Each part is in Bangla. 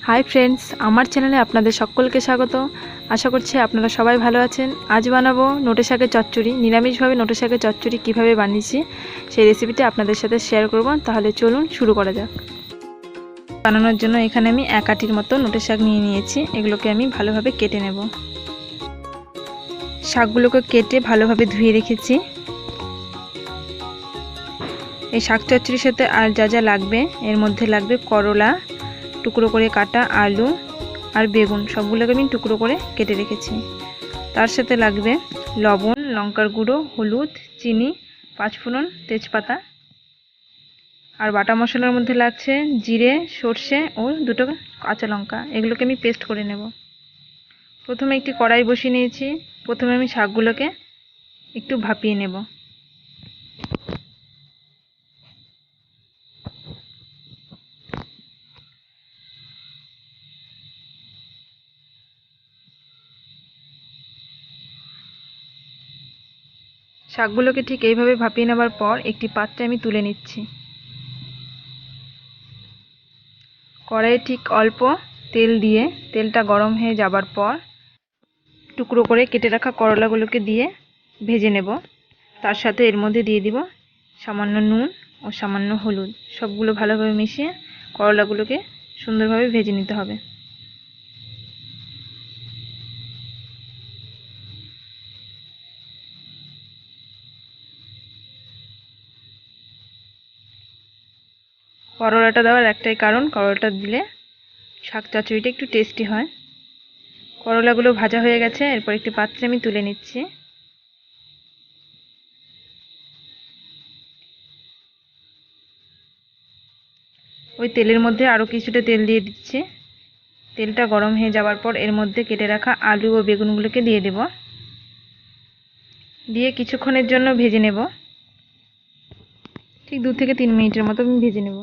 হাই ফ্রেন্ডস, আমার চ্যানেলে আপনাদের সকলকে স্বাগত। আশা করছি আপনারা সবাই ভালো আছেন। আজ বানাবো নোটে শাকের চচ্চড়ি। নিরামিষভাবে নোটে শাকের চচ্চড়ি কীভাবে বানিয়েছি সেই রেসিপিটি আপনাদের সাথে শেয়ার করব। তাহলে চলুন শুরু করা যাক। বানানোর জন্য এখানে আমি 1 আটির মতো নোটে শাক নিয়ে নিয়েছি। এগুলোকে আমি ভালোভাবে কেটে নেব। শাকগুলোকে কেটে ভালোভাবে ধুয়ে রেখেছি। এই শাক চচ্চড়ির সাথে আর যা যা লাগবে, এর মধ্যে লাগবে করলা, টুকরো করে কাটা আলু আর বেগুন, সবগুলোকে আমি টুকরো করে কেটে রেখেছি। তার সাথে লাগবে লবণ, লঙ্কার গুঁড়ো, হলুদ, চিনি, 5 ফোড়ন, তেজপাতা। আর বাটা মশলার মধ্যে লাগছে জিরে, সর্ষে ও 2টো কাঁচা লঙ্কা। এগুলোকে আমি পেস্ট করে নেব। প্রথমে একটি কড়াই বসিয়ে নিয়েছি। প্রথমে আমি শাকগুলোকে একটু ভাপিয়ে নেব। শাকগুলোকে ঠিক এইভাবে ভাপিয়ে নেবার পর একটি পাত্রে আমি তুলে নিচ্ছি। কড়াইয়ে ঠিক অল্প তেল দিয়ে তেলটা গরম হয়ে যাবার পর টুকরো করে কেটে রাখা করলাগুলোকে দিয়ে ভেজে নেব। তার সাথে এর মধ্যে দিয়ে দিব সামান্য নুন ও সামান্য হলুদ। সবগুলো ভালোভাবে মিশিয়ে করলাগুলোকে সুন্দরভাবে ভেজে নিতে হবে। করলাটা দেওয়ার একটাই কারণ, করলাটা দিলে শাক চচ্চড়িটা একটু টেস্টি হয়। করলাগুলো ভাজা হয়ে গেছে। এরপর একটি পাত্রে আমি তুলে নিচ্ছি। ওই তেলের মধ্যে আরও কিছুটা তেল দিয়ে দিচ্ছি। তেলটা গরম হয়ে যাওয়ার পর এর মধ্যে কেটে রাখা আলু ও বেগুনগুলোকে দিয়ে দেব। দিয়ে কিছুক্ষণের জন্য ভেজে নেব। ঠিক 2 থেকে 3 মিনিটের মতো আমি ভেজে নেব।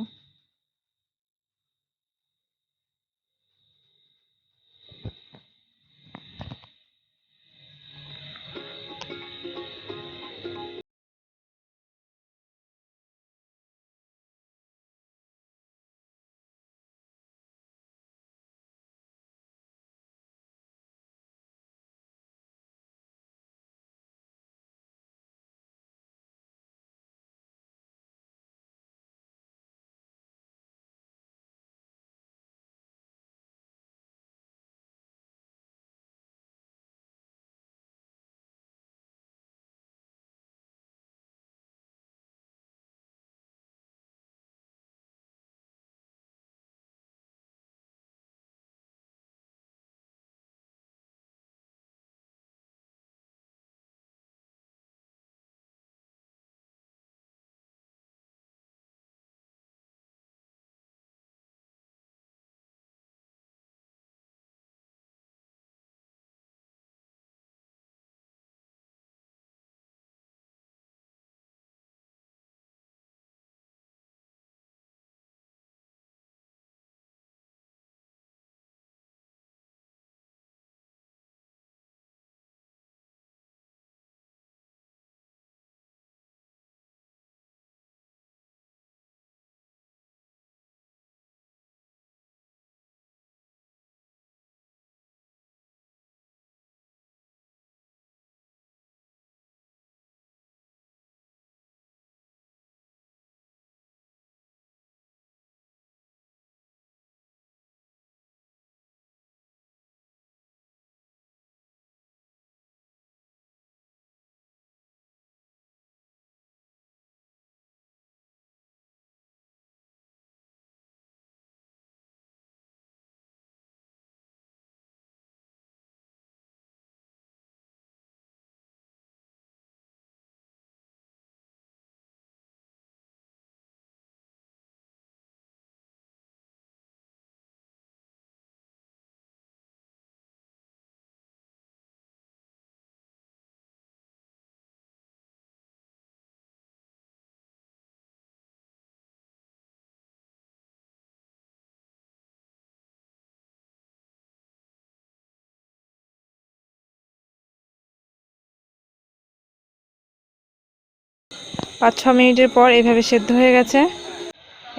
পাঁচ ছ মিনিটের পর এভাবে সেদ্ধ হয়ে গেছে।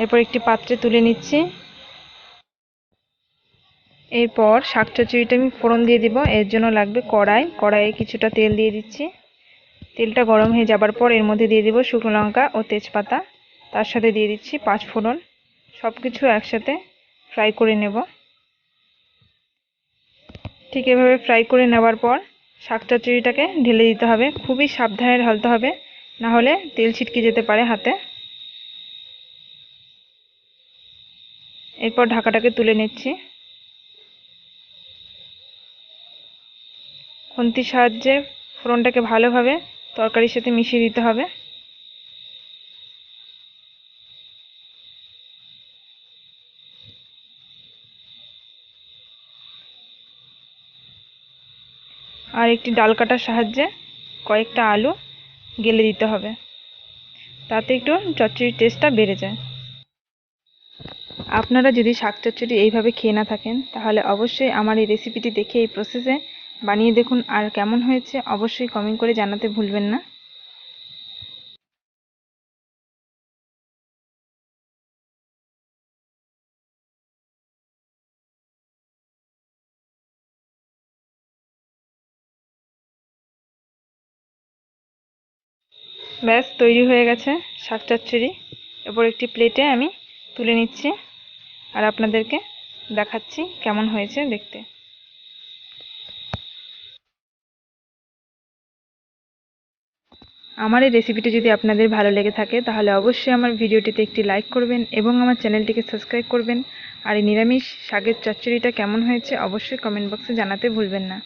এরপর একটি পাত্রে তুলে নিচ্ছি। এরপর শাক চচ্চড়িটা আমি ফোড়ন দিয়ে দিব। এর জন্য লাগবে কড়াইয়ে কিছুটা তেল দিয়ে দিচ্ছি। তেলটা গরম হয়ে যাবার পর এর মধ্যে দিয়ে দিব শুকনো লঙ্কা ও তেজপাতা, তার সাথে দিয়ে দিচ্ছি 5 ফোড়ন। সব কিছু একসাথে ফ্রাই করে নেব। ঠিক এভাবে ফ্রাই করে নেওয়ার পর শাক চচ্চড়িটাকে ঢেলে দিতে হবে। খুবই সাবধানে ঢালতে হবে, না হলে তেল ছিটকে যেতে পারে হাতে। এরপর ঢাকাটাকে তুলে নিচ্ছি। খুন্তির সাহায্যে ফোড়নটাকে ভালোভাবে তরকারির সাথে মিশিয়ে দিতে হবে। আর একটি ডাল কাটার সাহায্যে কয়েকটা আলু গেলে দিতে হবে, তাতে একটু চচ্চড়ির টেস্টটা বেড়ে যায়। আপনারা যদি শাক চচ্চড়ি এইভাবে খেয়ে না থাকেন, তাহলে অবশ্যই আমার এই রেসিপিটি দেখে এই প্রসেসে বানিয়ে দেখুন, আর কেমন হয়েছে অবশ্যই কমেন্ট করে জানাতে ভুলবেন না। ব্যাস তৈরি হয়ে গেছে শাক চচ্চড়ি। এরপর একটি প্লেটে আমি তুলে নিচ্ছি আর আপনাদেরকে দেখাচ্ছি কেমন হয়েছে দেখতে। আমার এই রেসিপিটি যদি আপনাদের ভালো লেগে থাকে, তাহলে অবশ্যই আমার ভিডিওটিতে একটি লাইক করবেন এবং আমার চ্যানেলটিকে সাবস্ক্রাইব করবেন। আর এই নিরামিষ শাকের চচ্চড়িটা কেমন হয়েছে অবশ্যই কমেন্ট বক্সে জানাতে ভুলবেন না।